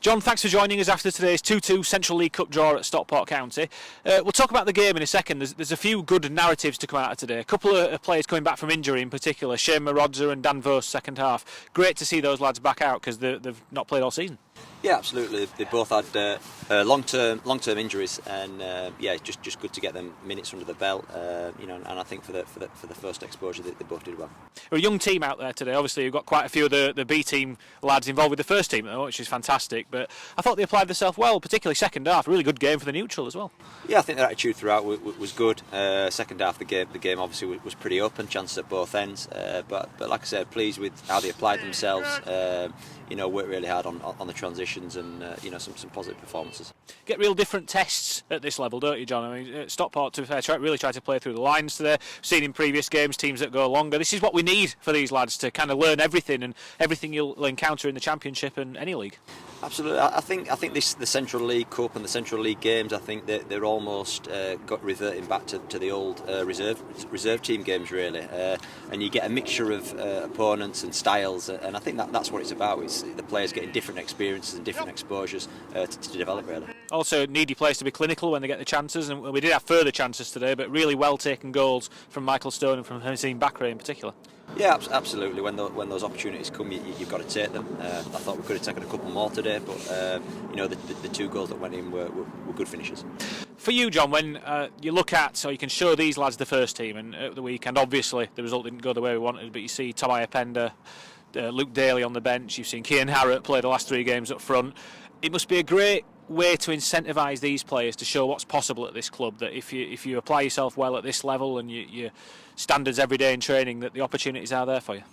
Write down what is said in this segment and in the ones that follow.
Jon, thanks for joining us after today's 2-2 Central League Cup draw at Stockport County. We'll talk about the game in a second. There's a few good narratives to come out of today. A couple of players coming back from injury in particular, Shane Marodza and Dan Vos, second half. Great to see those lads back out because they've not played all season. Yeah, absolutely. They both had long-term injuries, and just good to get them minutes under the belt. And I think for the first exposure, they both did well. We're a young team out there today. Obviously, you've got quite a few of the B team lads involved with the first team, which is fantastic. But I thought they applied themselves well, particularly second half. Really good game for the neutral as well. Yeah, I think their attitude throughout was good. Second half, the game obviously was pretty open, chances at both ends. But like I said, pleased with how they applied themselves. Worked really hard on the transitions and some positive performances. Get real different tests at this level, don't you, Jon? I mean, Stockport, to be fair, really try to play through the lines today. We've seen in previous games teams that go longer. This is what we need for these lads to kind of learn everything and everything you'll encounter in the Championship and any league. Absolutely, I think the Central League Cup and the Central League games, I think they're almost got reverting back to the old reserve team games really, and you get a mixture of opponents and styles, and I think that's what it's about. It's the players getting different experiences and different exposures to develop really. Also need your players to be clinical when they get the chances, and we did have further chances today, but really well taken goals from Michael Stone and from Hussein Bakray in particular. Yeah, absolutely. When those opportunities come, you've got to take them. I thought we could have taken a couple more today, but the two goals that went in were good finishes. For you, Jon, when you look at, so you can show these lads the first team, and at the weekend, obviously the result didn't go the way we wanted, but you see Tobias Pender, Luke Daly on the bench, you've seen Cian Harrott play the last 3 games up front. It must be a great way to incentivise these players to show what's possible at this club, that if you apply yourself well at this level and your standards every day in training, that the opportunities are there for you.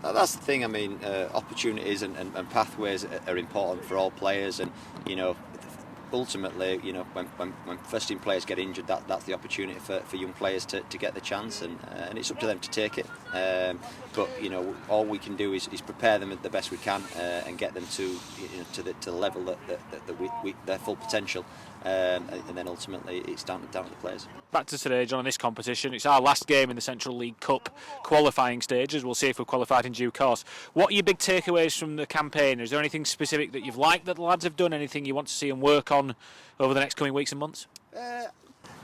That's the thing. I mean, opportunities and pathways are important for all players, and ultimately, when first team players get injured, that's the opportunity for young players to get the chance, and it's up to them to take it. But all we can do is prepare them the best we can and get them to the level that their full potential, and then ultimately it's down to the players. Back to today, Jon, in this competition, it's our last game in the Central League Cup qualifying stages. We'll see if we're qualified in due course. What are your big takeaways from the campaign? Is there anything specific that you've liked that the lads have done? Anything you want to see them work on over the next coming weeks and months?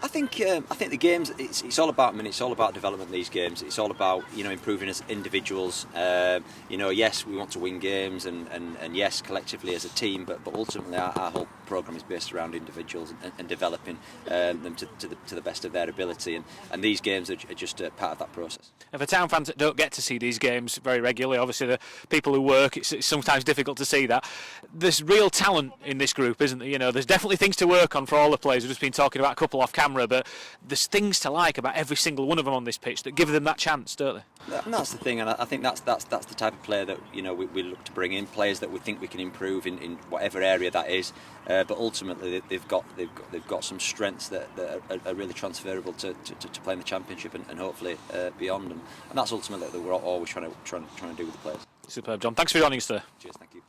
I think the games, it's all about it's all about development. These games, it's all about improving as individuals. Yes, we want to win games, and yes, collectively as a team, but ultimately our whole programme is based around individuals and developing them to the best of their ability, and these games are just part of that process. And for town fans that don't get to see these games very regularly, obviously the people who work, it's sometimes difficult to see that. There's real talent in this group, isn't there? There's definitely things to work on for all the players. We've just been talking about a couple off camera, but there's things to like about every single one of them on this pitch that give them that chance, don't they? And that's the thing, and I think that's the type of player that we look to bring in, players that we think we can improve in whatever area that is. But ultimately, they've got some strengths that are really transferable to play in the Championship and hopefully beyond. And that's ultimately that we're always trying to do with the players. Superb, Jon. Thanks for joining us today. Cheers, thank you.